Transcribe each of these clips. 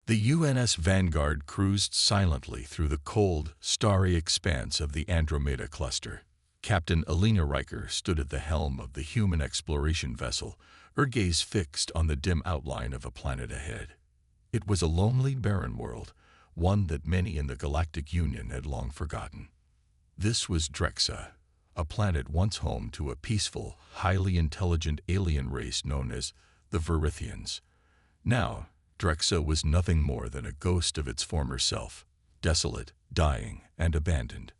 The UNS Vanguard cruised silently through the cold, starry expanse of the Andromeda cluster. Captain Alina Riker stood at the helm of the human exploration vessel, her gaze fixed on the dim outline of a planet ahead. It was a lonely, barren world, one that many in the Galactic Union had long forgotten. This was Drexa, a planet once home to a peaceful, highly intelligent alien race known as the Verithians. Now, Drexa was nothing more than a ghost of its former self, desolate, dying, and abandoned.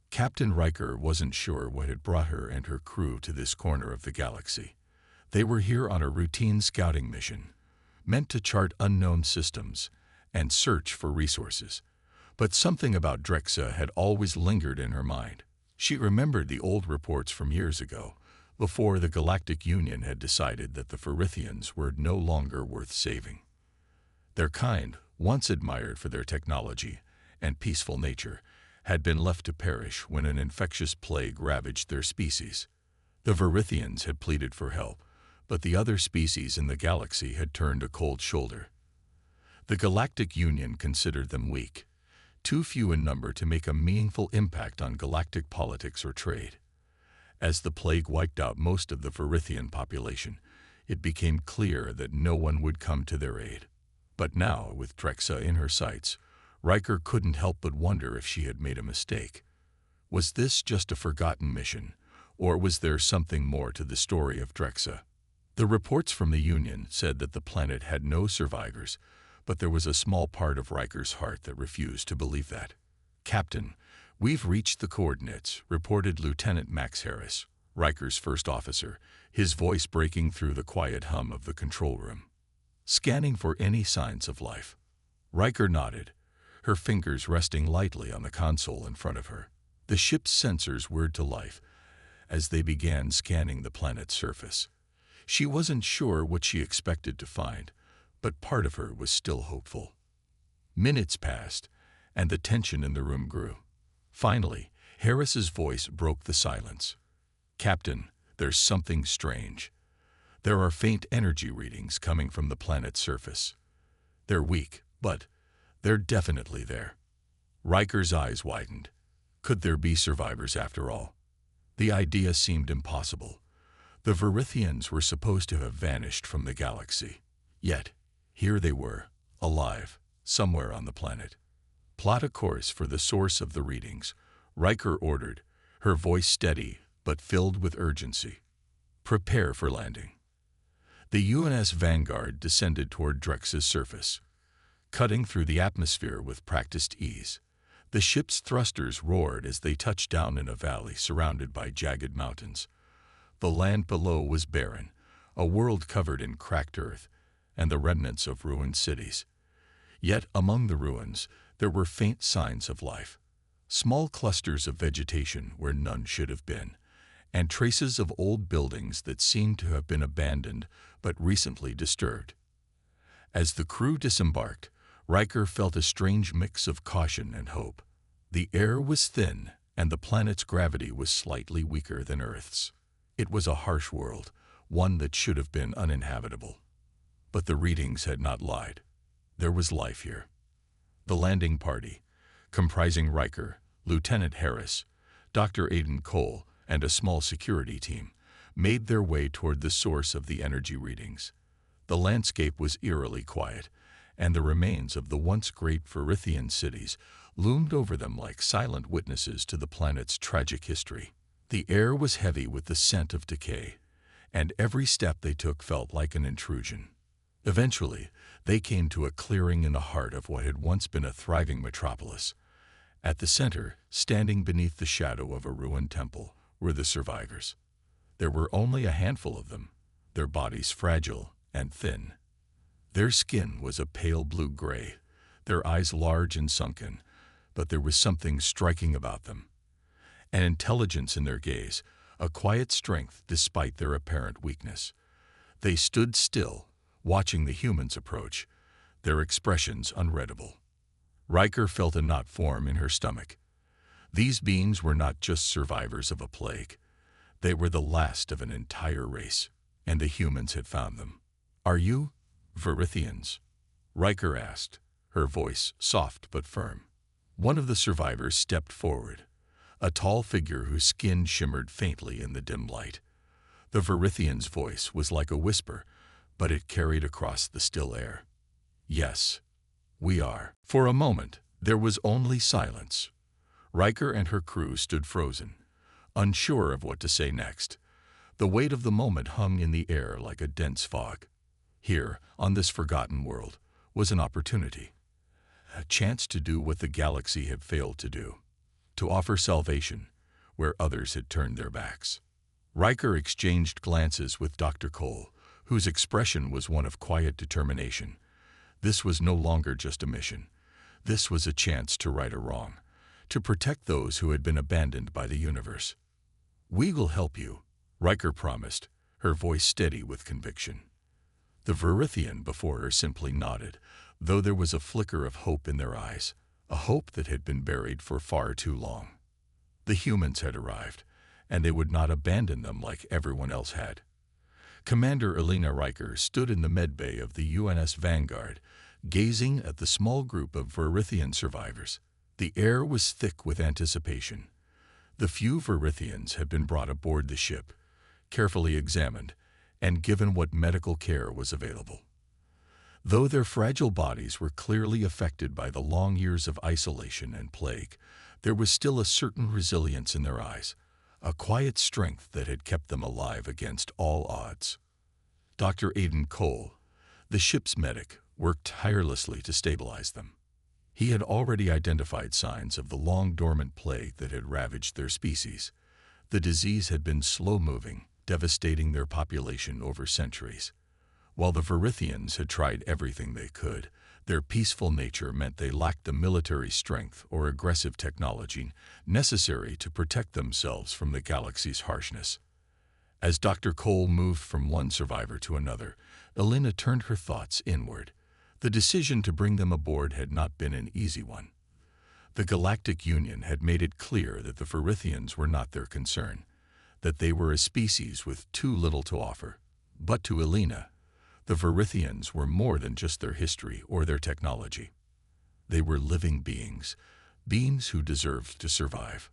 Captain Riker wasn't sure what had brought her and her crew to this corner of the galaxy. They were here on a routine scouting mission, meant to chart unknown systems and search for resources. But something about Drexa had always lingered in her mind. She remembered the old reports from years ago, before the Galactic Union had decided that the Verithians were no longer worth saving. Their kind, once admired for their technology and peaceful nature, had been left to perish when an infectious plague ravaged their species. The Verithians had pleaded for help, but the other species in the galaxy had turned a cold shoulder. The Galactic Union considered them weak, too few in number to make a meaningful impact on galactic politics or trade. As the plague wiped out most of the Verithian population, it became clear that no one would come to their aid. But now, with Drexa in her sights, Riker couldn't help but wonder if she had made a mistake. Was this just a forgotten mission, or was there something more to the story of Drexa? The reports from the Union said that the planet had no survivors, but there was a small part of Riker's heart that refused to believe that. "Captain, we've reached the coordinates," reported Lieutenant Max Harris, Riker's first officer, his voice breaking through the quiet hum of the control room. "Scanning for any signs of life." Riker nodded, her fingers resting lightly on the console in front of her. The ship's sensors whirred to life as they began scanning the planet's surface. She wasn't sure what she expected to find, but part of her was still hopeful. Minutes passed, and the tension in the room grew. Finally, Harris's voice broke the silence. "Captain, there's something strange. There are faint energy readings coming from the planet's surface. They're weak, but they're definitely there." Riker's eyes widened. Could there be survivors after all? The idea seemed impossible. The Verithians were supposed to have vanished from the galaxy. Yet, here they were, alive, somewhere on the planet. "Plot a course for the source of the readings," Riker ordered, her voice steady but filled with urgency. "Prepare for landing." The UNS Vanguard descended toward Drexa's surface, cutting through the atmosphere with practiced ease. The ship's thrusters roared as they touched down in a valley surrounded by jagged mountains. The land below was barren, a world covered in cracked earth and the remnants of ruined cities. Yet among the ruins, there were faint signs of life. Small clusters of vegetation where none should have been, and traces of old buildings that seemed to have been abandoned but recently disturbed. As the crew disembarked, Riker felt a strange mix of caution and hope. The air was thin, and the planet's gravity was slightly weaker than Earth's. It was a harsh world, one that should have been uninhabitable. But the readings had not lied. There was life here. The landing party, comprising Riker, Lieutenant Harris, Dr. Aiden Cole, and a small security team, made their way toward the source of the energy readings. The landscape was eerily quiet, and the remains of the once great Verithian cities loomed over them like silent witnesses to the planet's tragic history. The air was heavy with the scent of decay, and every step they took felt like an intrusion. Eventually, they came to a clearing in the heart of what had once been a thriving metropolis. At the center, standing beneath the shadow of a ruined temple, were the survivors. There were only a handful of them, their bodies fragile and thin. Their skin was a pale blue-gray, their eyes large and sunken, but there was something striking about them. An intelligence in their gaze, a quiet strength despite their apparent weakness. They stood still, watching the humans approach, their expressions unreadable. Riker felt a knot form in her stomach. These beings were not just survivors of a plague. They were the last of an entire race, and the humans had found them. "Are you Verithians?" Riker asked, her voice soft but firm. One of the survivors stepped forward, a tall figure whose skin shimmered faintly in the dim light. The Verithian's voice was like a whisper, but it carried across the still air. "Yes, we are." For a moment, there was only silence. Riker and her crew stood frozen, unsure of what to say next. The weight of the moment hung in the air like a dense fog. Here, on this forgotten world, was an opportunity. A chance to do what the galaxy had failed to do. To offer salvation where others had turned their backs. Riker exchanged glances with Dr. Cole, whose expression was one of quiet determination. This was no longer just a mission. This was a chance to right a wrong, to protect those who had been abandoned by the universe. "We will help you," Riker promised, her voice steady with conviction. The Verithian before her simply nodded, though there was a flicker of hope in their eyes, a hope that had been buried for far too long. The humans had arrived, and they would not abandon them like everyone else had. Commander Elena Riker stood in the medbay of the UNS Vanguard, gazing at the small group of Verithian survivors. The air was thick with anticipation. The few Verithians had been brought aboard the ship, carefully examined, and given what medical care was available. Though their fragile bodies were clearly affected by the long years of isolation and plague, there was still a certain resilience in their eyes, a quiet strength that had kept them alive against all odds. Dr. Aiden Cole, the ship's medic, worked tirelessly to stabilize them. He had already identified signs of the long-dormant plague that had ravaged their species. The disease had been slow-moving, devastating their population over centuries. While the Verithians had tried everything they could, their peaceful nature meant they lacked the military strength or aggressive technology necessary to protect themselves from the galaxy's harshness. As Dr. Cole moved from one survivor to another, Elena turned her thoughts inward. The decision to bring them aboard had not been an easy one. The Galactic Union had made it clear that the Verithians were not their concern, that they were a species with too little to offer. But to Elena, the Verithians were more than just their history or their technology. They were living beings, beings who deserved to survive.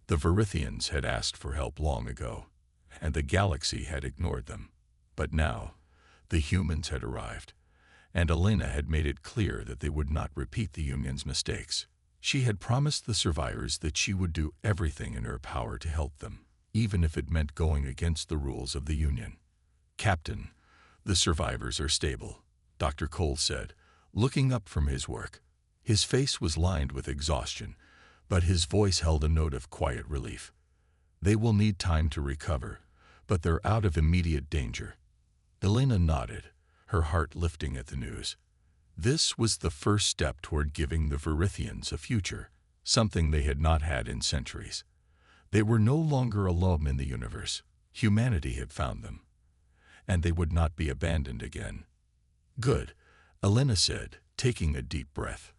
The Verithians had asked for help long ago, and the galaxy had ignored them. But now, the humans had arrived, and Elena had made it clear that they would not repeat the Union's mistakes. She had promised the survivors that she would do everything in her power to help them, even if it meant going against the rules of the Union. "Captain, the survivors are stable," Dr. Cole said, looking up from his work. His face was lined with exhaustion, but his voice held a note of quiet relief. "They will need time to recover, but they're out of immediate danger." Elena nodded, her heart lifting at the news. This was the first step toward giving the Verithians a future, something they had not had in centuries. They were no longer alone in the universe. Humanity had found them, and they would not be abandoned again. "Good," Elena said, taking a deep breath.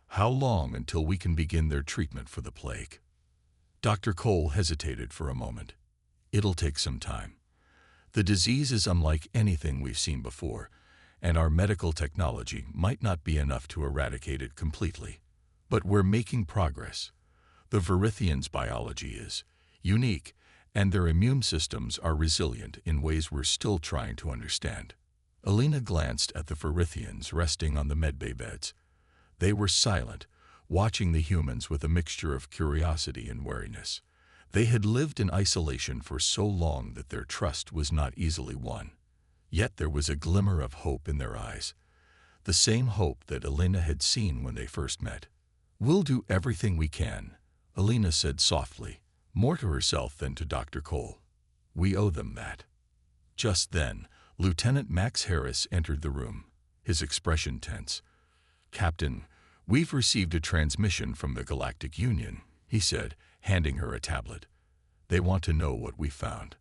"How long until we can begin their treatment for the plague?" Dr. Cole hesitated for a moment. "It'll take some time. The disease is unlike anything we've seen before, and our medical technology might not be enough to eradicate it completely. But we're making progress. The Verithians' biology is unique, and their immune systems are resilient in ways we're still trying to understand." Elena glanced at the Verithians resting on the medbay beds. They were silent, watching the humans with a mixture of curiosity and wariness. They had lived in isolation for so long that their trust was not easily won. Yet there was a glimmer of hope in their eyes, the same hope that Elena had seen when they first met. "We'll do everything we can," Elena said softly, more to herself than to Dr. Cole. "We owe them that." Just then, Lieutenant Max Harris entered the room, his expression tense. "Captain, we've received a transmission from the Galactic Union," he said, handing her a tablet. "They want to know what we found."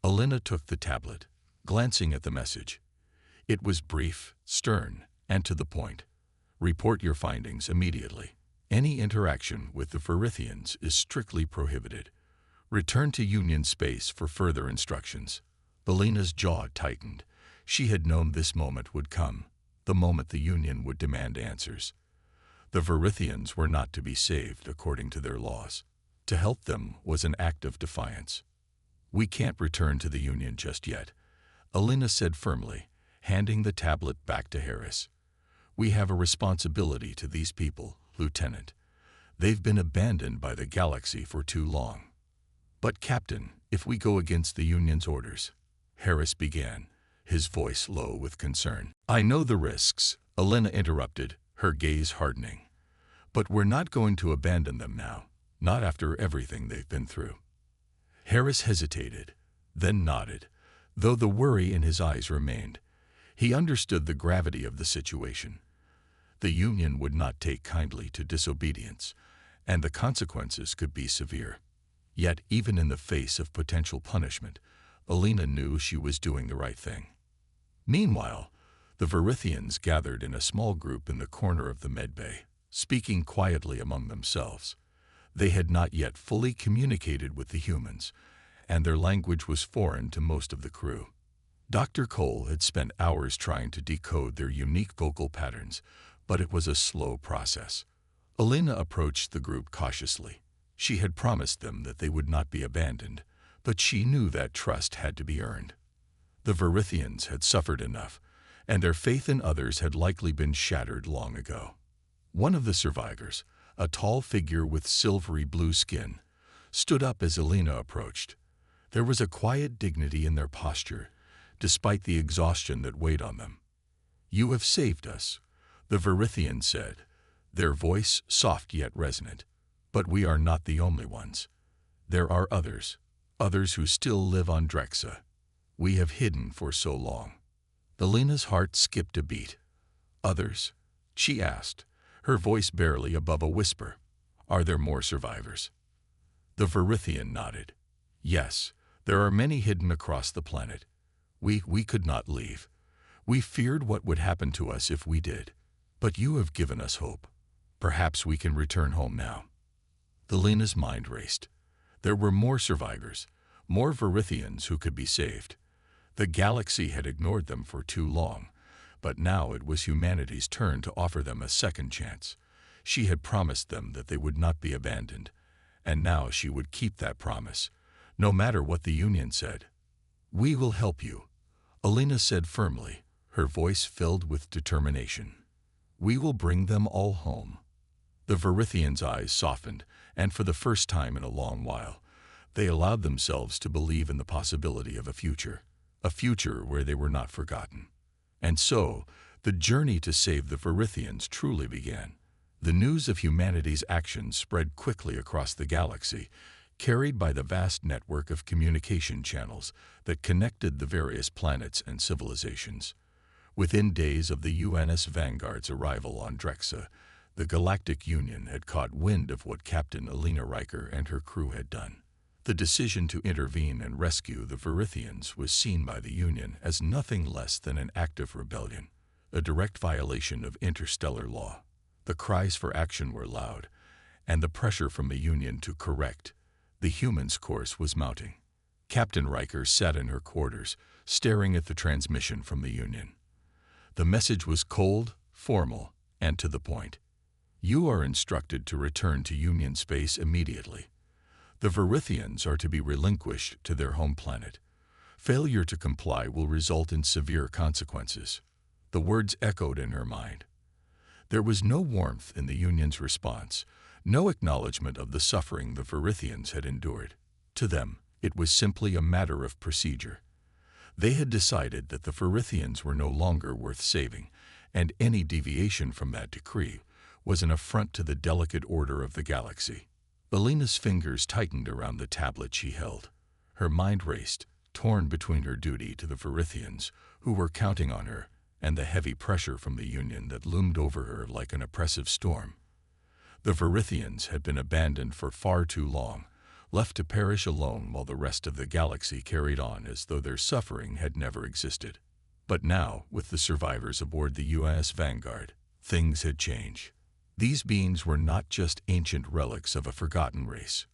Elena took the tablet, glancing at the message. It was brief, stern, and to the point. "Report your findings immediately. Any interaction with the Verithians is strictly prohibited. Return to Union space for further instructions." Elena's jaw tightened. She had known this moment would come. the moment the Union would demand answers. The Verithians were not to be saved according to their laws. To help them was an act of defiance. "We can't return to the Union just yet," Alina said firmly, handing the tablet back to Harris. "We have a responsibility to these people, Lieutenant. They've been abandoned by the galaxy for too long." "But Captain, if we go against the Union's orders," Harris began, his voice low with concern. "I know the risks," Alina interrupted, her gaze hardening. "But we're not going to abandon them now, not after everything they've been through." Harris hesitated, then nodded, though the worry in his eyes remained. He understood the gravity of the situation. The Union would not take kindly to disobedience, and the consequences could be severe. Yet, even in the face of potential punishment, Alina knew she was doing the right thing. Meanwhile, the Verithians gathered in a small group in the corner of the medbay, speaking quietly among themselves. They had not yet fully communicated with the humans, and their language was foreign to most of the crew. Dr. Cole had spent hours trying to decode their unique vocal patterns, but it was a slow process. Alina approached the group cautiously. She had promised them that they would not be abandoned, but she knew that trust had to be earned. The Verithians had suffered enough, and their faith in others had likely been shattered long ago. One of the survivors, a tall figure with silvery blue skin, stood up as Alina approached. There was a quiet dignity in their posture, despite the exhaustion that weighed on them. "You have saved us," the Verithian said, their voice soft yet resonant. "But we are not the only ones. There are others who still live on Drexa. We have hidden for so long." Alina's heart skipped a beat. "Others?" she asked, her voice barely above a whisper. "Are there more survivors?" The Verithian nodded. "Yes, there are many hidden across the planet. We could not leave. We feared what would happen to us if we did. But you have given us hope. Perhaps we can return home now." Alina's mind raced. There were more survivors, more Verithians who could be saved. The galaxy had ignored them for too long, but now it was humanity's turn to offer them a second chance. She had promised them that they would not be abandoned, and now she would keep that promise, no matter what the Union said. "We will help you," Alina said firmly, her voice filled with determination. "We will bring them all home." The Verithians' eyes softened, and for the first time in a long while, they allowed themselves to believe in the possibility of a future where they were not forgotten. And so, the journey to save the Verithians truly began. The news of humanity's actions spread quickly across the galaxy, carried by the vast network of communication channels that connected the various planets and civilizations. Within days of the UNS Vanguard's arrival on Drexa, the Galactic Union had caught wind of what Captain Alina Riker and her crew had done. The decision to intervene and rescue the Verithians was seen by the Union as nothing less than an act of rebellion, a direct violation of interstellar law. The cries for action were loud, and the pressure from the Union to correct the humans' course was mounting. Captain Riker sat in her quarters, staring at the transmission from the Union. The message was cold, formal, and to the point. "You are instructed to return to Union space immediately. The Verithians are to be relinquished to their home planet. Failure to comply will result in severe consequences." The words echoed in her mind. There was no warmth in the Union's response, no acknowledgement of the suffering the Verithians had endured. To them, it was simply a matter of procedure. They had decided that the Verithians were no longer worth saving, and any deviation from that decree was an affront to the delicate order of the galaxy. Alina's fingers tightened around the tablet she held. Her mind raced, torn between her duty to the Verithians, who were counting on her, and the heavy pressure from the Union that loomed over her like an oppressive storm. The Verithians had been abandoned for far too long, left to perish alone while the rest of the galaxy carried on as though their suffering had never existed. But now, with the survivors aboard the UNS Vanguard, things had changed. These beings were not just ancient relics of a forgotten race.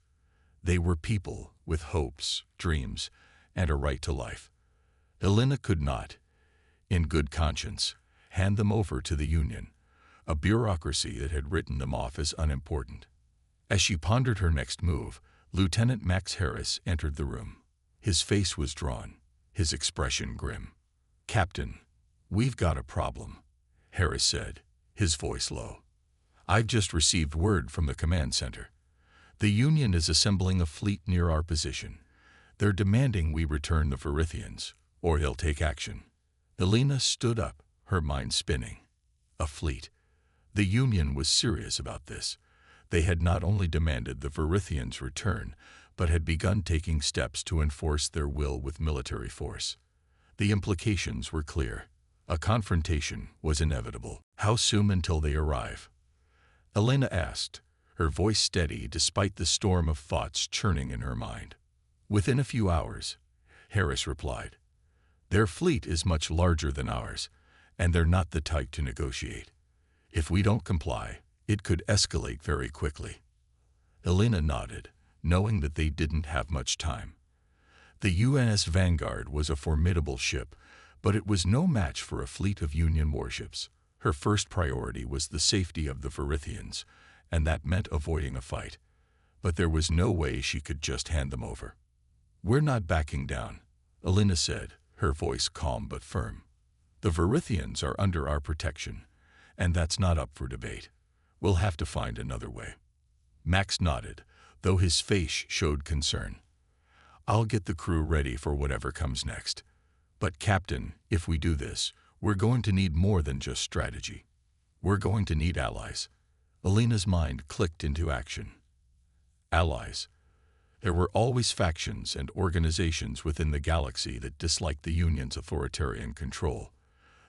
They were people with hopes, dreams, and a right to life. Alina could not, in good conscience, hand them over to the Union, a bureaucracy that had written them off as unimportant. As she pondered her next move, Lieutenant Max Harris entered the room. His face was drawn, his expression grim. "Captain, we've got a problem," Harris said, his voice low. "I've just received word from the command center. The Union is assembling a fleet near our position. They're demanding we return the Verithians, or they'll take action." Elena stood up, her mind spinning. A fleet. The Union was serious about this. They had not only demanded the Verithians' return, but had begun taking steps to enforce their will with military force. The implications were clear. A confrontation was inevitable. "How soon until they arrive?" Elena asked, her voice steady despite the storm of thoughts churning in her mind. "Within a few hours," Harris replied. "Their fleet is much larger than ours, and they're not the type to negotiate. If we don't comply, it could escalate very quickly." Elena nodded, knowing that they didn't have much time. The UNS Vanguard was a formidable ship, but it was no match for a fleet of Union warships. Her first priority was the safety of the Verithians, and that meant avoiding a fight. But there was no way she could just hand them over. "We're not backing down," Elena said, her voice calm but firm. "The Verithians are under our protection, and that's not up for debate. We'll have to find another way." Max nodded, though his face showed concern. "I'll get the crew ready for whatever comes next. But Captain, if we do this, we're going to need more than just strategy. We're going to need allies." Elena's mind clicked into action. Allies. There were always factions and organizations within the galaxy that disliked the Union's authoritarian control.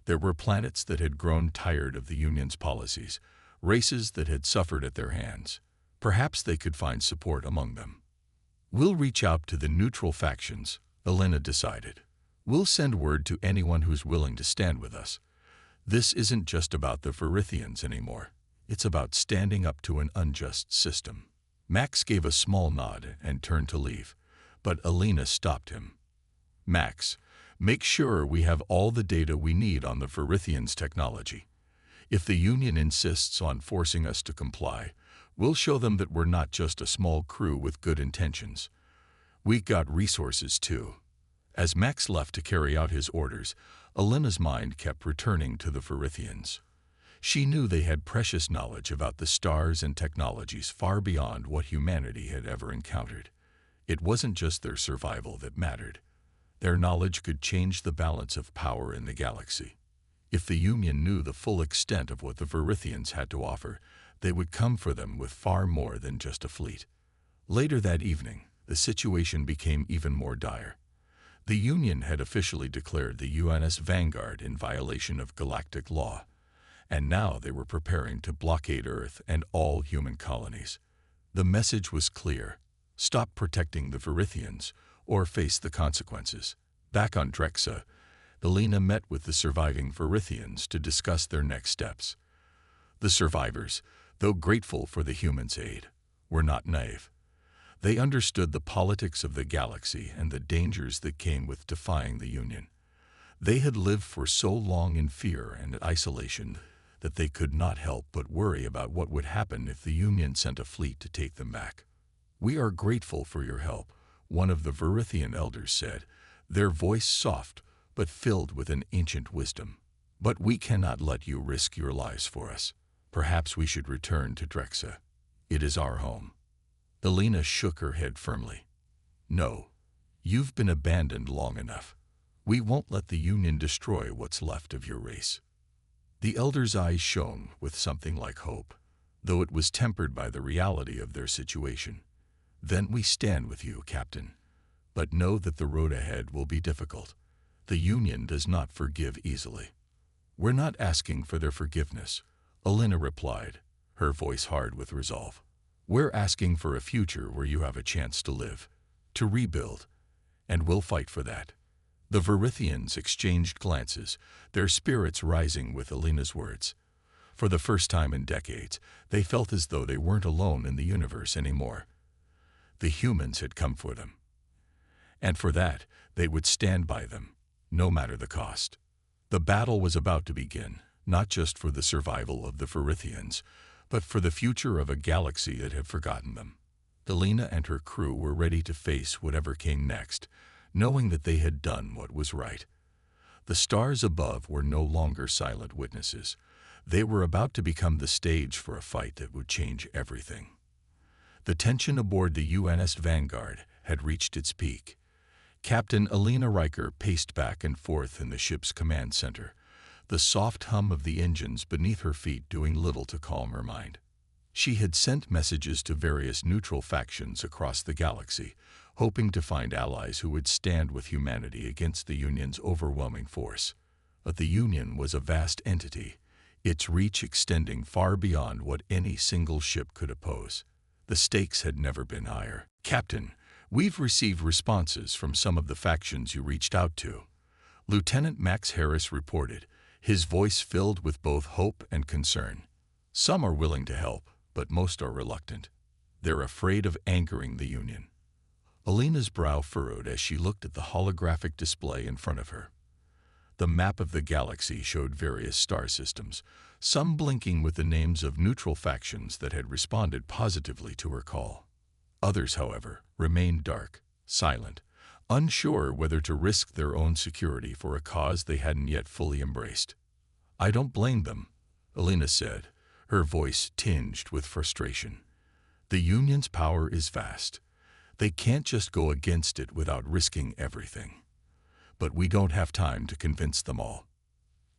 There were planets that had grown tired of the Union's policies, races that had suffered at their hands. Perhaps they could find support among them. "We'll reach out to the neutral factions," Elena decided. "We'll send word to anyone who's willing to stand with us. This isn't just about the Verithians anymore. It's about standing up to an unjust system." Max gave a small nod and turned to leave, but Elena stopped him. "Max, make sure we have all the data we need on the Verithians' technology. If the Union insists on forcing us to comply, we'll show them that we're not just a small crew with good intentions. We got resources too." As Max left to carry out his orders, Elena's mind kept returning to the Verithians. She knew they had precious knowledge about the stars and technologies far beyond what humanity had ever encountered. It wasn't just their survival that mattered. Their knowledge could change the balance of power in the galaxy. If the Union knew the full extent of what the Verithians had to offer, they would come for them with far more than just a fleet. Later that evening, the situation became even more dire. The Union had officially declared the UNS Vanguard in violation of galactic law, and now they were preparing to blockade Earth and all human colonies. The message was clear: stop protecting the Verithians, or face the consequences. Back on Drexa, Elena met with the surviving Verithians to discuss their next steps. The survivors, though grateful for the humans' aid, were not naive. They understood the politics of the galaxy and the dangers that came with defying the Union. They had lived for so long in fear and isolation that they could not help but worry about what would happen if the Union sent a fleet to take them back. "We are grateful for your help," one of the Verithian elders said, their voice soft but filled with an ancient wisdom. "But we cannot let you risk your lives for us. Perhaps we should return to Drexa. It is our home." Elena shook her head firmly. "No, you've been abandoned long enough. We won't let the Union destroy what's left of your race." The elder's eyes shone with something like hope, though it was tempered by the reality of their situation. "Then we stand with you, Captain. But know that the road ahead will be difficult. The Union does not forgive easily." "We're not asking for their forgiveness," Elena replied, her voice hard with resolve. "We're asking for a future where you have a chance to live, to rebuild, and we'll fight for that." The Verithians exchanged glances, their spirits rising with Elena's words. For the first time in decades, they felt as though they weren't alone in the universe anymore. The humans had come for them. And for that, they would stand by them, no matter the cost. The battle was about to begin, not just for the survival of the Ferithians, but for the future of a galaxy that had forgotten them. Alina and her crew were ready to face whatever came next, knowing that they had done what was right. The stars above were no longer silent witnesses. They were about to become the stage for a fight that would change everything. The tension aboard the UNS Vanguard had reached its peak. Captain Alina Riker paced back and forth in the ship's command center, the soft hum of the engines beneath her feet doing little to calm her mind. She had sent messages to various neutral factions across the galaxy, hoping to find allies who would stand with humanity against the Union's overwhelming force. But the Union was a vast entity, its reach extending far beyond what any single ship could oppose. The stakes had never been higher. "Captain, we've received responses from some of the factions you reached out to," Lieutenant Max Harris reported, his voice filled with both hope and concern. "Some are willing to help, but most are reluctant. They're afraid of angering the Union." Alina's brow furrowed as she looked at the holographic display in front of her. The map of the galaxy showed various star systems, some blinking with the names of neutral factions that had responded positively to her call. Others, however, remained dark, silent, unsure whether to risk their own security for a cause they hadn't yet fully embraced. "I don't blame them," Alina said, her voice tinged with frustration. "The Union's power is vast. They can't just go against it without risking everything. But we don't have time to convince them all."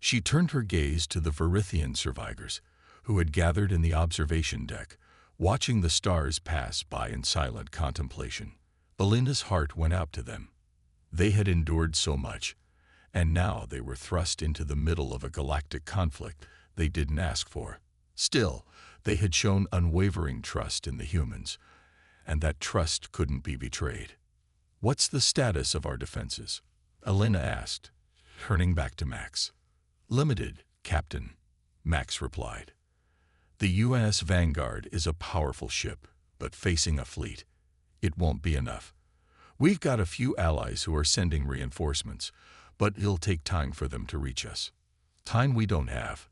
She turned her gaze to the Ferithian survivors, who had gathered in the observation deck, watching the stars pass by in silent contemplation. Alina's heart went out to them. They had endured so much, and now they were thrust into the middle of a galactic conflict they didn't ask for. Still, they had shown unwavering trust in the humans, and that trust couldn't be betrayed. "What's the status of our defenses?" Alina asked, turning back to Max. "Limited, Captain," Max replied. "The UNS Vanguard is a powerful ship, but facing a fleet, it won't be enough. We've got a few allies who are sending reinforcements, but it'll take time for them to reach us." "Time we don't have,"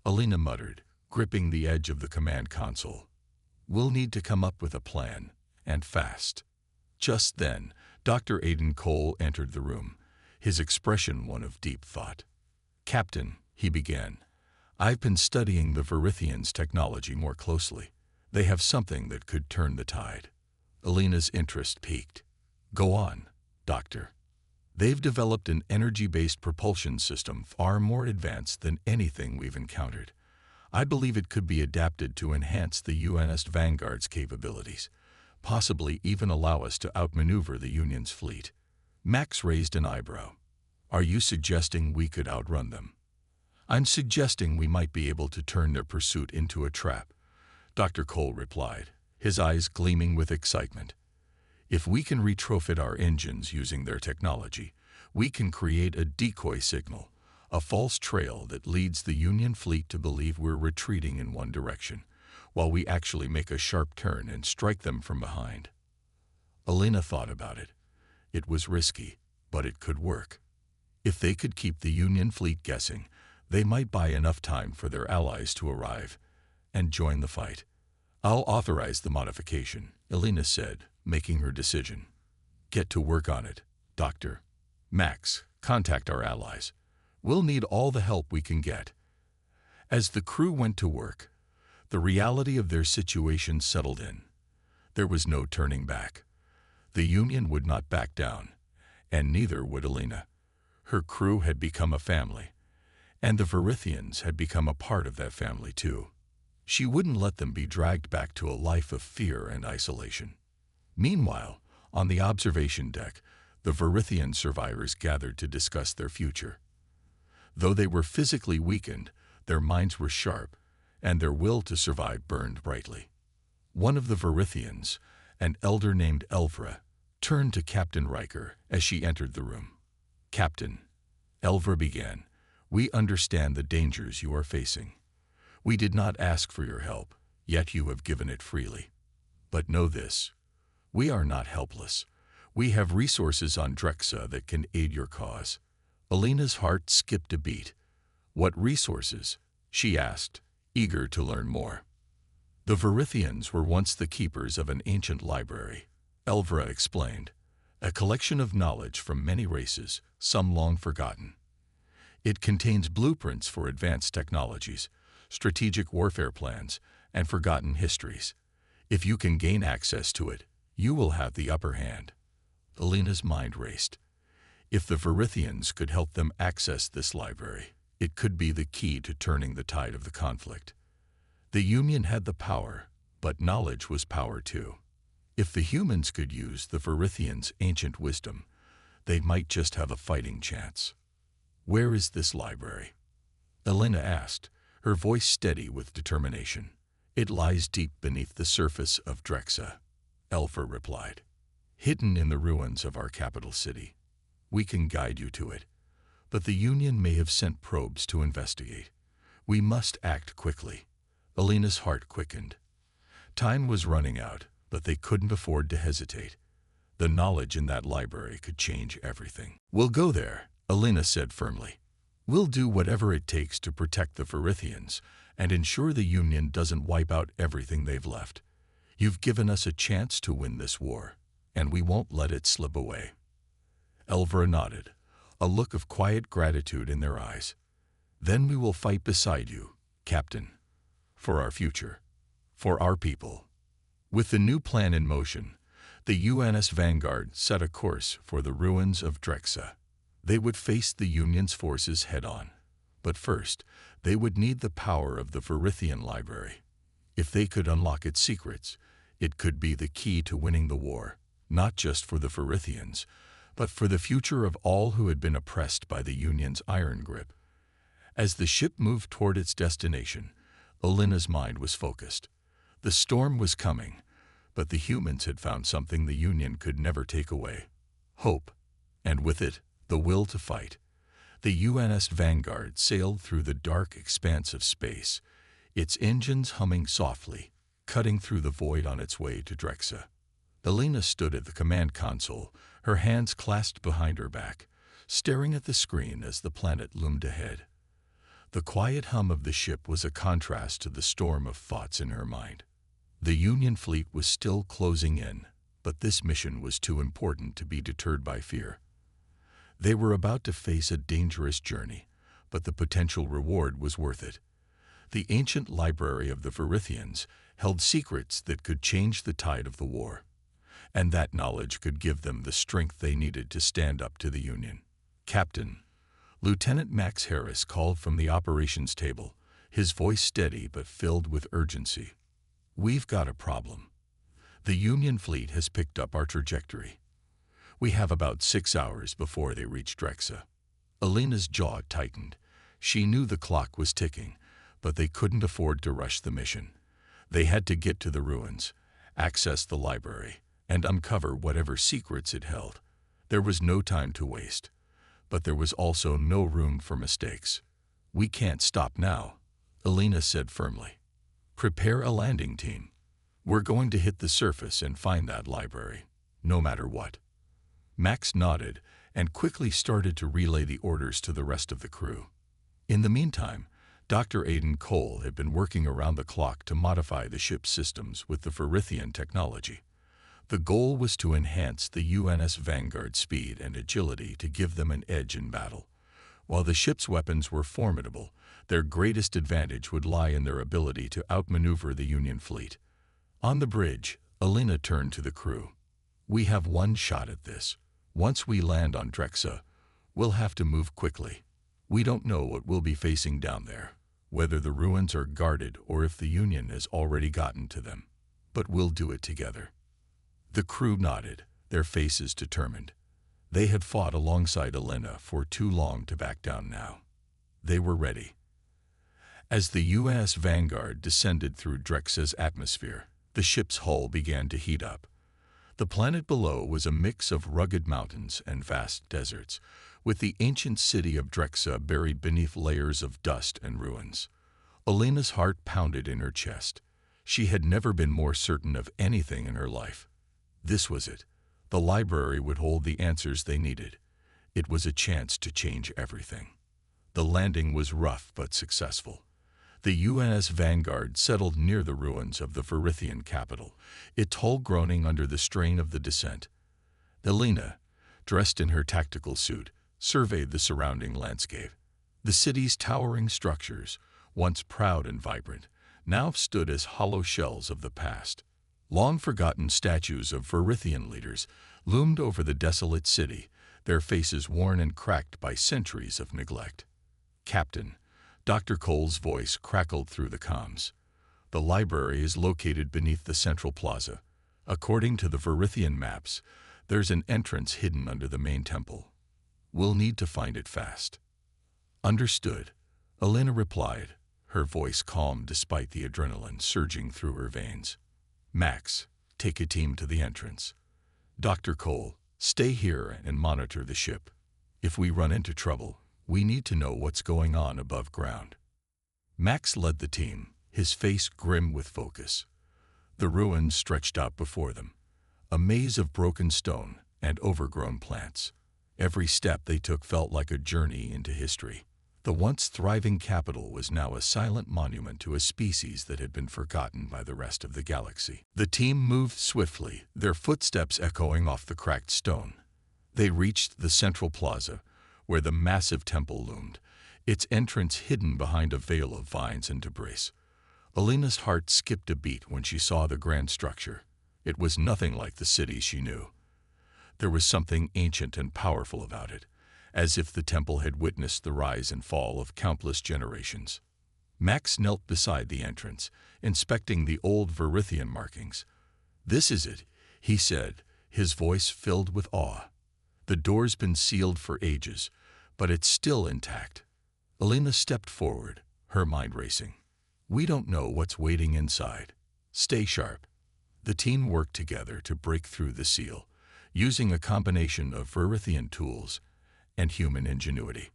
Alina muttered, gripping the edge of the command console. "We'll need to come up with a plan, and fast." Just then, Dr. Aiden Cole entered the room, his expression one of deep thought. "Captain," he began, "I've been studying the Ferithians' technology more closely. They have something that could turn the tide." Alina's interest piqued. "Go on, Doctor." "They've developed an energy-based propulsion system far more advanced than anything we've encountered. I believe it could be adapted to enhance the UNS Vanguard's capabilities, possibly even allow us to outmaneuver the Union's fleet." Max raised an eyebrow. "Are you suggesting we could outrun them?" "I'm suggesting we might be able to turn their pursuit into a trap," Dr. Cole replied, his eyes gleaming with excitement. "If we can retrofit our engines using their technology, we can create a decoy signal, a false trail that leads the Union fleet to believe we're retreating in one direction, while we actually make a sharp turn and strike them from behind." Alina thought about it. It was risky, but it could work. If they could keep the Union fleet guessing, they might buy enough time for their allies to arrive and join the fight. "I'll authorize the modification," Alina said, making her decision. "Get to work on it, Doctor. Max, contact our allies. We'll need all the help we can get." As the crew went to work, the reality of their situation settled in. There was no turning back. The Union would not back down, and neither would Alina. Her crew had become a family, and the Ferithians had become a part of that family too. She wouldn't let them be dragged back to a life of fear and isolation. Meanwhile, on the observation deck, the Ferithian survivors gathered to discuss their future. Though they were physically weakened, their minds were sharp, and their will to survive burned brightly. One of the Ferithians, an elder named Elvra, turned to Captain Riker as she entered the room. "Captain," Elvra began, "we understand the dangers you are facing. We did not ask for your help, yet you have given it freely. But know this, we are not helpless. We have resources on Drexa that can aid your cause." Alina's heart skipped a beat. What resources? She asked, eager to learn more. The Verithians were once the keepers of an ancient library, Elvra explained, a collection of knowledge from many races, some long forgotten. It contains blueprints for advanced technologies, strategic warfare plans, and forgotten histories. If you can gain access to it, you will have the upper hand. Alina's mind raced. If the Verithians could help them access this library, it could be the key to turning the tide of the conflict. The Union had the power, but knowledge was power too. If the humans could use the Verithians' ancient wisdom, they might just have a fighting chance. Where is this library? Alina asked, her voice steady with determination. It lies deep beneath the surface of Drexa, Elfra replied. Hidden in the ruins of our capital city. We can guide you to it, but the Union may have sent probes to investigate. We must act quickly. Alina's heart quickened. Time was running out, but they couldn't afford to hesitate. The knowledge in that library could change everything. We'll go there, Alina said firmly. We'll do whatever it takes to protect the Verithians and ensure the Union doesn't wipe out everything they've left. You've given us a chance to win this war, and we won't let it slip away. Elvra nodded, a look of quiet gratitude in their eyes. Then we will fight beside you, Captain. For our future. For our people. With the new plan in motion, the UNS Vanguard set a course for the ruins of Drexa. They would face the Union's forces head-on. But first, they would need the power of the Verithian library. If they could unlock its secrets, it could be the key to winning the war, not just for the Verithians, but for the future of all who had been oppressed by the Union's iron grip. As the ship moved toward its destination, Alina's mind was focused. The storm was coming, but the humans had found something the Union could never take away. Hope, and with it, the will to fight. The UNS Vanguard sailed through the dark expanse of space, its engines humming softly, cutting through the void on its way to Drexa. Alina stood at the command console, her hands clasped behind her back, staring at the screen as the planet loomed ahead. The quiet hum of the ship was a contrast to the storm of thoughts in her mind. The Union fleet was still closing in, but this mission was too important to be deterred by fear. They were about to face a dangerous journey, but the potential reward was worth it. The ancient library of the Verithians held secrets that could change the tide of the war, and that knowledge could give them the strength they needed to stand up to the Union. Captain, Lieutenant Max Harris called from the operations table, his voice steady but filled with urgency. We've got a problem. The Union fleet has picked up our trajectory. We have about 6 hours before they reach Drexa. Alina's jaw tightened. She knew the clock was ticking, but they couldn't afford to rush the mission. They had to get to the ruins, access the library, and uncover whatever secrets it held. There was no time to waste. But there was also no room for mistakes. We can't stop now, Alina said firmly. Prepare a landing team. We're going to hit the surface and find that library, no matter what. Max nodded and quickly started to relay the orders to the rest of the crew. In the meantime, Dr. Aiden Cole had been working around the clock to modify the ship's systems with the Verithian technology. The goal was to enhance the UNS Vanguard's speed and agility to give them an edge in battle. While the ship's weapons were formidable, their greatest advantage would lie in their ability to outmaneuver the Union fleet. On the bridge, Alina turned to the crew. We have one shot at this. Once we land on Drexa, we'll have to move quickly. We don't know what we'll be facing down there, whether the ruins are guarded or if the Union has already gotten to them. But we'll do it together. The crew nodded, their faces determined. They had fought alongside Alina for too long to back down now. They were ready. As the UNS Vanguard descended through Drexa's atmosphere, the ship's hull began to heat up. The planet below was a mix of rugged mountains and vast deserts, with the ancient city of Drexa buried beneath layers of dust and ruins. Alina's heart pounded in her chest. She had never been more certain of anything in her life. This was it. The library would hold the answers they needed. It was a chance to change everything. The landing was rough but successful. The UNS Vanguard settled near the ruins of the Verithian capital, its hull groaning under the strain of the descent. Elena, dressed in her tactical suit, surveyed the surrounding landscape. The city's towering structures, once proud and vibrant, now stood as hollow shells of the past. Long-forgotten statues of Verithian leaders loomed over the desolate city, their faces worn and cracked by centuries of neglect. "Captain," Dr. Cole's voice crackled through the comms. "The library is located beneath the central plaza. According to the Verithian maps, there's an entrance hidden under the main temple. We'll need to find it fast." "Understood," Elena replied, her voice calm despite the adrenaline surging through her veins. "Max, take a team to the entrance. Dr. Cole, stay here and monitor the ship. If we run into trouble, we need to know what's going on above ground." Max led the team, his face grim with focus. The ruins stretched out before them, a maze of broken stone and overgrown plants. Every step they took felt like a journey into history. The once thriving capital was now a silent monument to a species that had been forgotten by the rest of the galaxy. The team moved swiftly, their footsteps echoing off the cracked stone. They reached the central plaza, where the massive temple loomed, its entrance hidden behind a veil of vines and debris. Elena's heart skipped a beat when she saw the grand structure. It was nothing like the city she knew. There was something ancient and powerful about it, as if the temple had witnessed the rise and fall of countless generations. Max knelt beside the entrance, inspecting the old Verithian markings. "This is it," he said, his voice filled with awe. "The door's been sealed for ages, but it's still intact." Elena stepped forward, her mind racing. "We don't know what's waiting inside. Stay sharp." The team worked together to break through the seal, using a combination of Verithian tools and human ingenuity.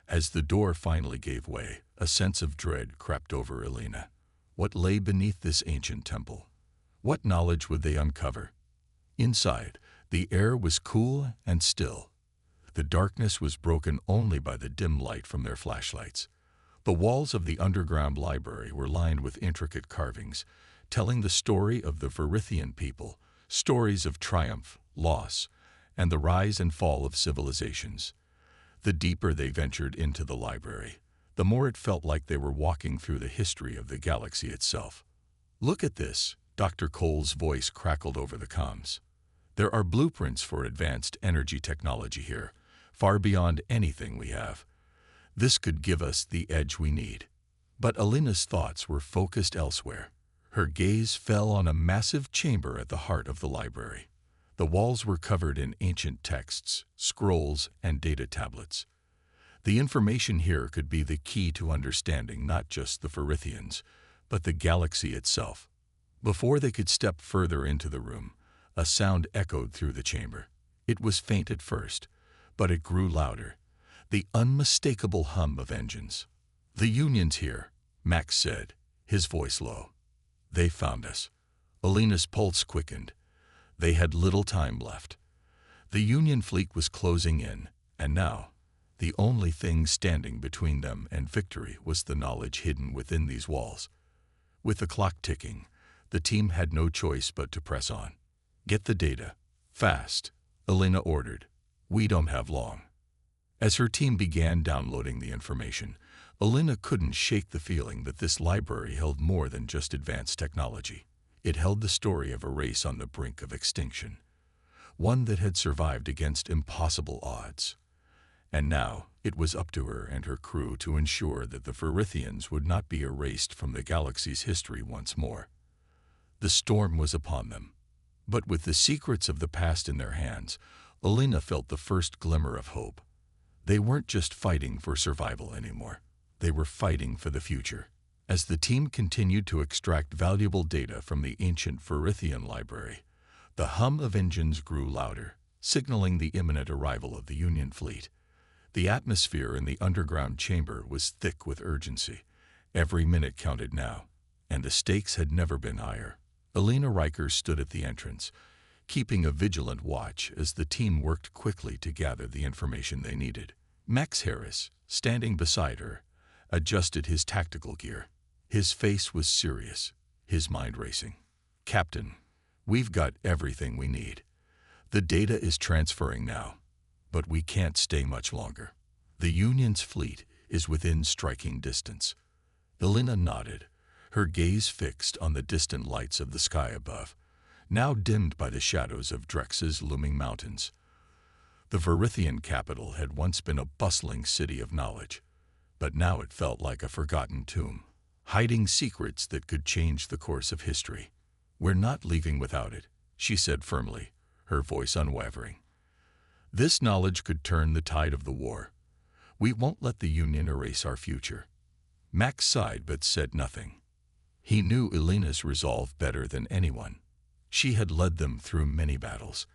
As the door finally gave way, a sense of dread crept over Elena. What lay beneath this ancient temple? What knowledge would they uncover? Inside, the air was cool and still. The darkness was broken only by the dim light from their flashlights. The walls of the underground library were lined with intricate carvings, telling the story of the Verithian people, stories of triumph, loss, and the rise and fall of civilizations. The deeper they ventured into the library, the more it felt like they were walking through the history of the galaxy itself. "Look at this," Dr. Cole's voice crackled over the comms. "There are blueprints for advanced energy technology here, far beyond anything we have. This could give us the edge we need." But Elena's thoughts were focused elsewhere. Her gaze fell on a massive chamber at the heart of the library. The walls were covered in ancient texts, scrolls, and data tablets. The information here could be the key to understanding not just the Verithians, but the galaxy itself. Before they could step further into the room, a sound echoed through the chamber. It was faint at first, but it grew louder, the unmistakable hum of engines. "The Union's here," Max said, his voice low. "They found us." Elena's pulse quickened. They had little time left. The Union fleet was closing in, and now, the only thing standing between them and victory was the knowledge hidden within these walls. With the clock ticking, the team had no choice but to press on. "Get the data. Fast," Elena ordered. "We don't have long." As her team began downloading the information, Elena couldn't shake the feeling that this library held more than just advanced technology. It held the story of a race on the brink of extinction, one that had survived against impossible odds. And now it was up to her and her crew to ensure that the Verithians would not be erased from the galaxy's history once more. The storm was upon them, but with the secrets of the past in their hands, Elena felt the first glimmer of hope. They weren't just fighting for survival anymore. They were fighting for the future. As the team continued to extract valuable data from the ancient Verithian library, the hum of engines grew louder, signaling the imminent arrival of the Union fleet. The atmosphere in the underground chamber was thick with urgency. Every minute counted now, and the stakes had never been higher. Elena Riker stood at the entrance, keeping a vigilant watch as the team worked quickly to gather the information they needed. Max Harris, standing beside her, adjusted his tactical gear. His face was serious, his mind racing. "Captain, we've got everything we need. The data is transferring now, but we can't stay much longer. The Union's fleet is within striking distance." Elena nodded, her gaze fixed on the distant lights of the sky above, now dimmed by the shadows of Drex's looming mountains. The Verithian capital had once been a bustling city of knowledge, but now it felt like a forgotten tomb, hiding secrets that could change the course of history. "We're not leaving without it," she said firmly, her voice unwavering. "This knowledge could turn the tide of the war. We won't let the Union erase our future." Max sighed but said nothing. He knew Elena's resolve better than anyone. She had led them through many battles,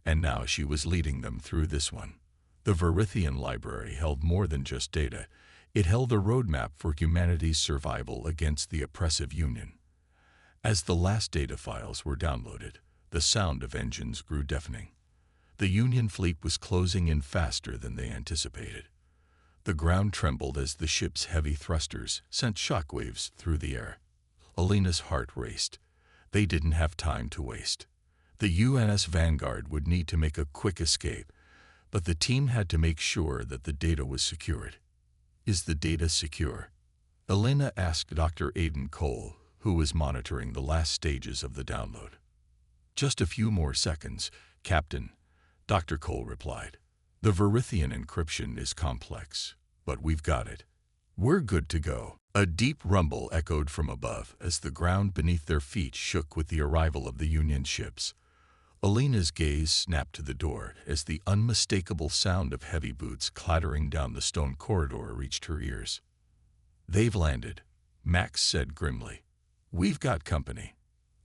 and now she was leading them through this one. The Verithian library held more than just data. It held a roadmap for humanity's survival against the oppressive Union. As the last data files were downloaded, the sound of engines grew deafening. The Union fleet was closing in faster than they anticipated. The ground trembled as the ship's heavy thrusters sent shockwaves through the air. Elena's heart raced. They didn't have time to waste. The UNS Vanguard would need to make a quick escape, but the team had to make sure that the data was secured. "Is the data secure?" Elena asked Dr. Aidan Cole, who was monitoring the last stages of the download. "Just a few more seconds, Captain," Dr. Cole replied. "The Verithian encryption is complex, but we've got it. We're good to go." A deep rumble echoed from above as the ground beneath their feet shook with the arrival of the Union ships. Elena's gaze snapped to the door as the unmistakable sound of heavy boots clattering down the stone corridor reached her ears. "They've landed," Max said grimly. "We've got company."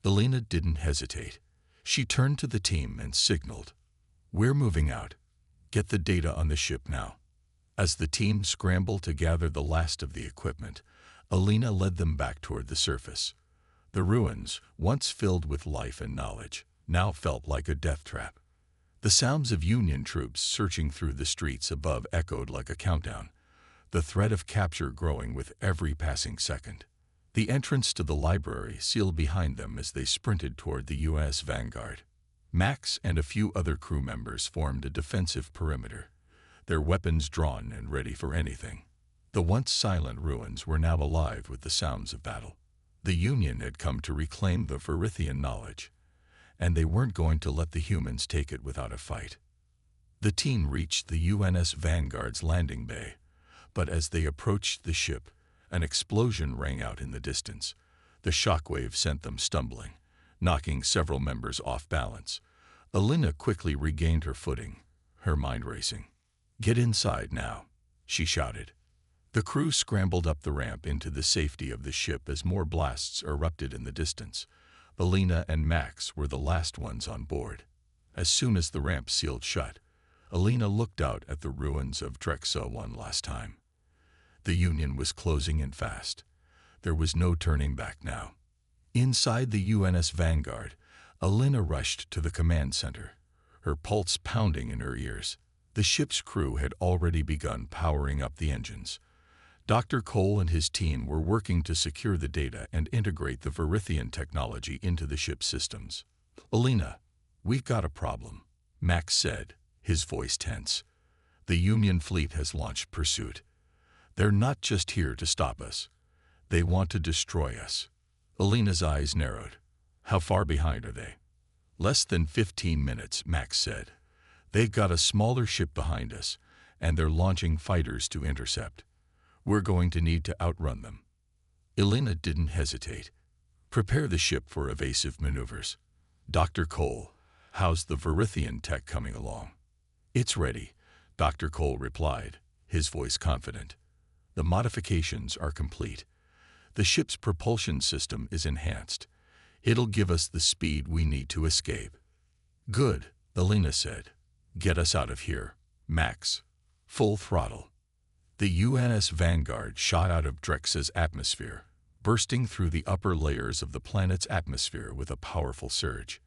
Elena didn't hesitate. She turned to the team and signaled, "We're moving out. Get the data on the ship now." As the team scrambled to gather the last of the equipment, Elena led them back toward the surface. The ruins, once filled with life and knowledge, now felt like a death trap. The sounds of Union troops searching through the streets above echoed like a countdown, the threat of capture growing with every passing second. The entrance to the library sealed behind them as they sprinted toward the U.S. Vanguard. Max and a few other crew members formed a defensive perimeter, their weapons drawn and ready for anything. The once silent ruins were now alive with the sounds of battle. The Union had come to reclaim the Verithian knowledge, and they weren't going to let the humans take it without a fight. The team reached the UNS Vanguard's landing bay, but as they approached the ship, an explosion rang out in the distance. The shockwave sent them stumbling, knocking several members off balance. Elena quickly regained her footing, her mind racing. "Get inside now," she shouted. The crew scrambled up the ramp into the safety of the ship as more blasts erupted in the distance. Elena and Max were the last ones on board. As soon as the ramp sealed shut, Elena looked out at the ruins of Drexa one last time. The Union was closing in fast. There was no turning back now. Inside the UNS Vanguard, Elena rushed to the command center, her pulse pounding in her ears. The ship's crew had already begun powering up the engines. Dr. Cole and his team were working to secure the data and integrate the Verithian technology into the ship's systems. "Elena, we've got a problem," Max said, his voice tense. "The Union fleet has launched pursuit. They're not just here to stop us. They want to destroy us." Elena's eyes narrowed. "How far behind are they?" "Less than 15 minutes, Max said. "They've got a smaller ship behind us, and they're launching fighters to intercept. We're going to need to outrun them." Elena didn't hesitate. "Prepare the ship for evasive maneuvers." "Dr. Cole, how's the Verithian tech coming along?" "It's ready," Dr. Cole replied, his voice confident. "The modifications are complete. The ship's propulsion system is enhanced. It'll give us the speed we need to escape." "Good," Elena said. "Get us out of here, Max. Full throttle." The UNS Vanguard shot out of Drex's atmosphere, bursting through the upper layers of the planet's atmosphere with a powerful surge.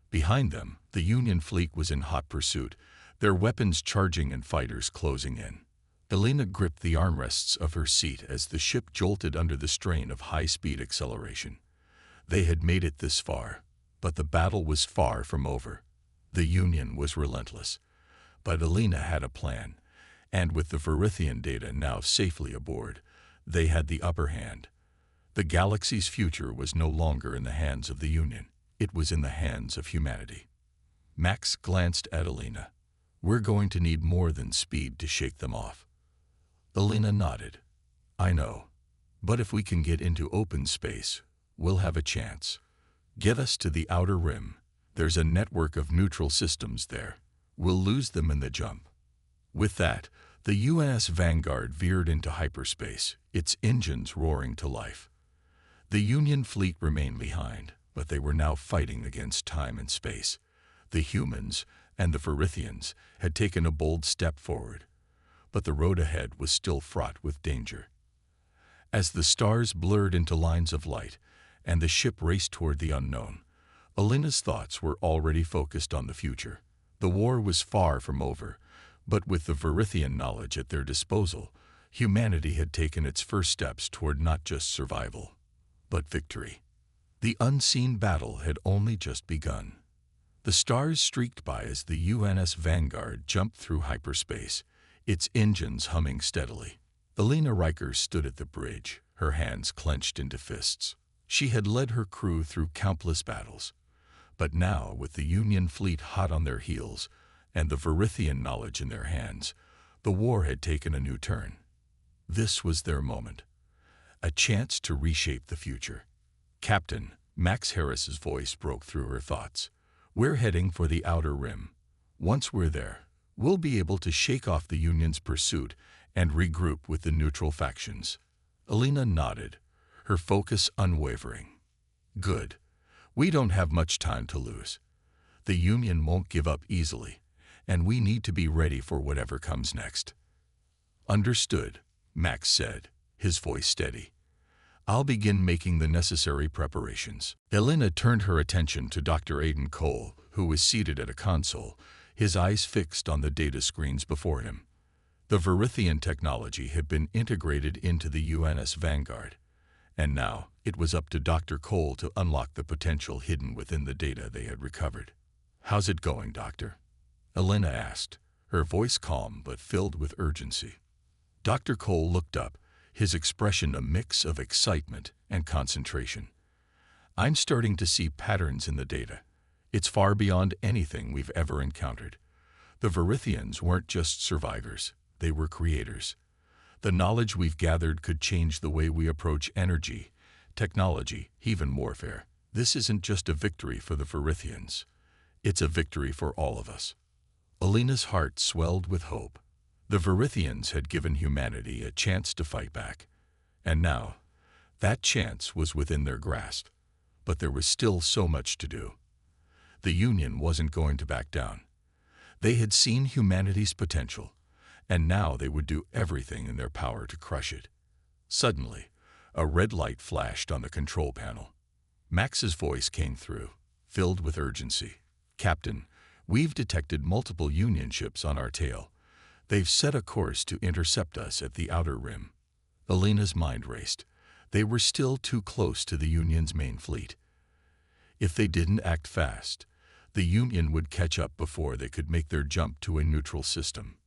Behind them, the Union fleet was in hot pursuit, their weapons charging and fighters closing in. Elena gripped the armrests of her seat as the ship jolted under the strain of high-speed acceleration. They had made it this far, but the battle was far from over. The Union was relentless. But Elena had a plan, and with the Verithian data now safely aboard, they had the upper hand. The galaxy's future was no longer in the hands of the Union. It was in the hands of humanity. Max glanced at Elena. "We're going to need more than speed to shake them off." Elena nodded. "I know. But if we can get into open space, we'll have a chance. Get us to the outer rim. There's a network of neutral systems there. We'll lose them in the jump." With that, the UNS Vanguard veered into hyperspace, its engines roaring to life. The Union fleet remained behind, but they were now fighting against time and space. The humans and the Verithians had taken a bold step forward, but the road ahead was still fraught with danger. As the stars blurred into lines of light and the ship raced toward the unknown, Elena's thoughts were already focused on the future. The war was far from over, but with the Verithian knowledge at their disposal, humanity had taken its first steps toward not just survival, but victory. The unseen battle had only just begun. The stars streaked by as the UNS Vanguard jumped through hyperspace, its engines humming steadily. Elena Riker stood at the bridge, her hands clenched into fists. She had led her crew through countless battles, but now, with the Union fleet hot on their heels and the Verithian knowledge in their hands, the war had taken a new turn. This was their moment, a chance to reshape the future. "Captain," Max Harris's voice broke through her thoughts. "We're heading for the outer rim. Once we're there, we'll be able to shake off the Union's pursuit and regroup with the neutral factions." Elena nodded, her focus unwavering. "Good. We don't have much time to lose. The Union won't give up easily, and we need to be ready for whatever comes next." "Understood," Max said, his voice steady. "I'll begin making the necessary preparations." Elena turned her attention to Dr. Aiden Cole, who was seated at a console, his eyes fixed on the data screens before him. The Verithian technology had been integrated into the UNS Vanguard, and now it was up to Dr. Cole to unlock the potential hidden within the data they had recovered. "How's it going, Doctor?" Elena asked, her voice calm but filled with urgency. Dr. Cole looked up, his expression a mix of excitement and concentration. "I'm starting to see patterns in the data. It's far beyond anything we've ever encountered. The Verithians weren't just survivors, they were creators. The knowledge we've gathered could change the way we approach energy, technology, even warfare. This isn't just a victory for the Verithians. It's a victory for all of us." Elena's heart swelled with hope. The Verithians had given humanity a chance to fight back, and now that chance was within their grasp. But there was still so much to do. The Union wasn't going to back down. They had seen humanity's potential, and now they would do everything in their power to crush it. Suddenly, a red light flashed on the control panel. Max's voice came through, filled with urgency. "Captain, we've detected multiple Union ships on our tail. They've set a course to intercept us at the outer rim." Elena's mind raced. They were still too close to the Union's main fleet. If they didn't act fast, the Union would catch up before they could make their jump to a neutral system.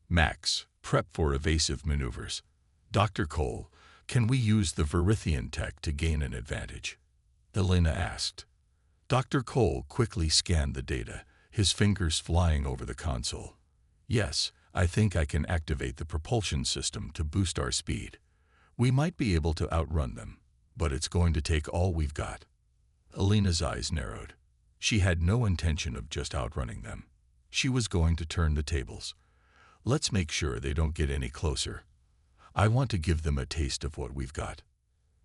"Max, prep for evasive maneuvers." "Dr. Cole, can we use the Verithian tech to gain an advantage?" Elena asked. Dr. Cole quickly scanned the data, his fingers flying over the console. "Yes, I think I can activate the propulsion system to boost our speed. We might be able to outrun them, but it's going to take all we've got." Elena's eyes narrowed. She had no intention of just outrunning them. She was going to turn the tables. "Let's make sure they don't get any closer. I want to give them a taste of what we've got."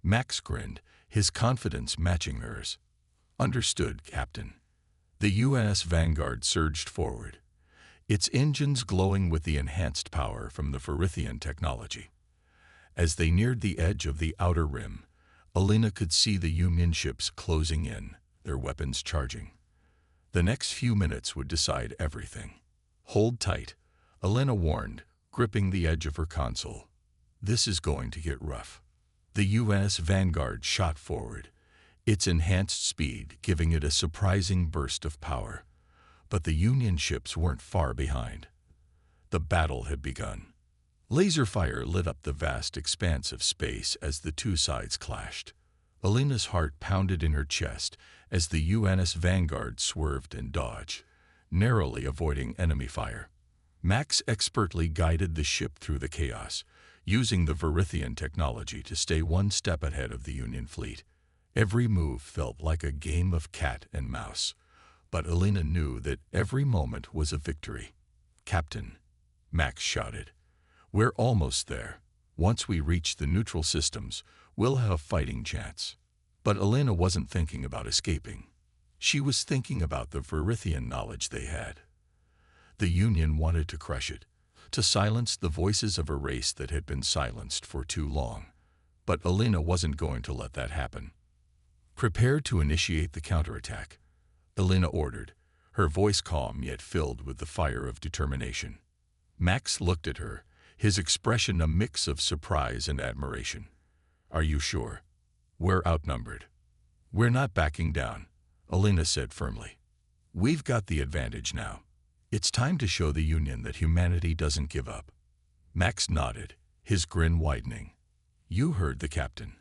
Max grinned, his confidence matching hers. "Understood, Captain." The UNS Vanguard surged forward, its engines glowing with the enhanced power from the Verithian technology. As they neared the edge of the outer rim, Elena could see the Union ships closing in, their weapons charging. The next few minutes would decide everything. "Hold tight," Elena warned, gripping the edge of her console. This is going to get rough. The U.S. Vanguard shot forward, its enhanced speed giving it a surprising burst of power. But the Union ships weren't far behind. The battle had begun. Laser fire lit up the vast expanse of space as the two sides clashed. Alina's heart pounded in her chest as the UNS Vanguard swerved and dodged, narrowly avoiding enemy fire. Max expertly guided the ship through the chaos, using the Verithian technology to stay one step ahead of the Union fleet. Every move felt like a game of cat and mouse, but Alina knew that every moment was a victory. "Captain," Max shouted, "we're almost there. Once we reach the neutral systems, we'll have a fighting chance." But Alina wasn't thinking about escaping. She was thinking about the Verithian knowledge they had. The Union wanted to crush it, to silence the voices of a race that had been silenced for too long. But Alina wasn't going to let that happen. "Prepare to initiate the counterattack," Alina ordered, her voice calm yet filled with the fire of determination. Max looked at her, his expression a mix of surprise and admiration. "Are you sure? We're outnumbered." "We're not backing down," Alina said firmly. "We've got the advantage now. It's time to show the Union that humanity doesn't give up." Max nodded, his grin widening. "You heard the captain.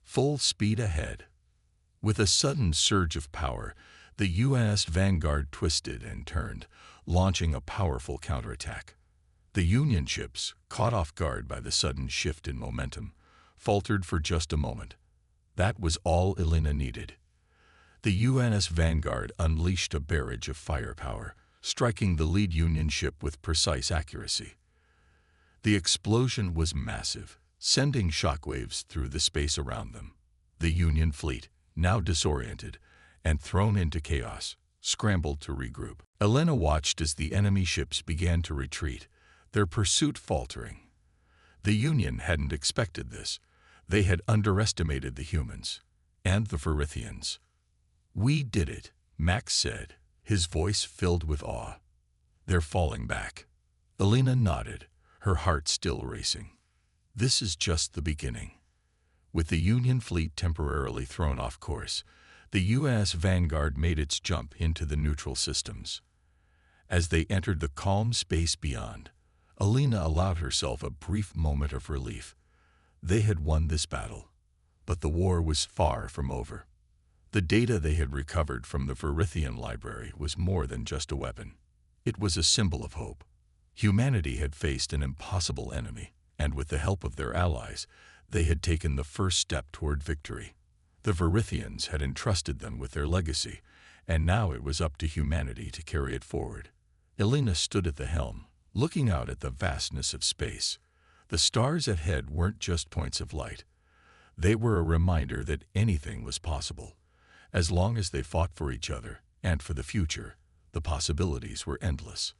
Full speed ahead." With a sudden surge of power, the UNS Vanguard twisted and turned, launching a powerful counterattack. The Union ships, caught off guard by the sudden shift in momentum, faltered for just a moment. That was all Alina needed. The UNS Vanguard unleashed a barrage of firepower, striking the lead Union ship with precise accuracy. The explosion was massive, sending shockwaves through the space around them. The Union fleet, now disoriented and thrown into chaos, scrambled to regroup. Alina watched as the enemy ships began to retreat, their pursuit faltering. The Union hadn't expected this. They had underestimated the humans and the Verithians. "We did it," Max said, his voice filled with awe. "They're falling back." Alina nodded, her heart still racing. This is just the beginning. With the Union fleet temporarily thrown off course, the U.S. Vanguard made its jump into the neutral systems. As they entered the calm space beyond, Alina allowed herself a brief moment of relief. They had won this battle, but the war was far from over. The data they had recovered from the Verithian library was more than just a weapon. It was a symbol of hope. Humanity had faced an impossible enemy, and with the help of their allies, they had taken the first step toward victory. The Verithians had entrusted them with their legacy, and now it was up to humanity to carry it forward. Alina stood at the helm, looking out at the vastness of space. The stars ahead weren't just points of light. They were a reminder that anything was possible. As long as they fought for each other and for the future, the possibilities were endless.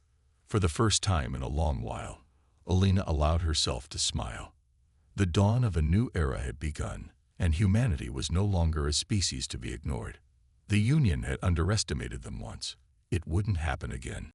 For the first time in a long while, Alina allowed herself to smile. The dawn of a new era had begun, and humanity was no longer a species to be ignored. The Union had underestimated them once. It wouldn't happen again.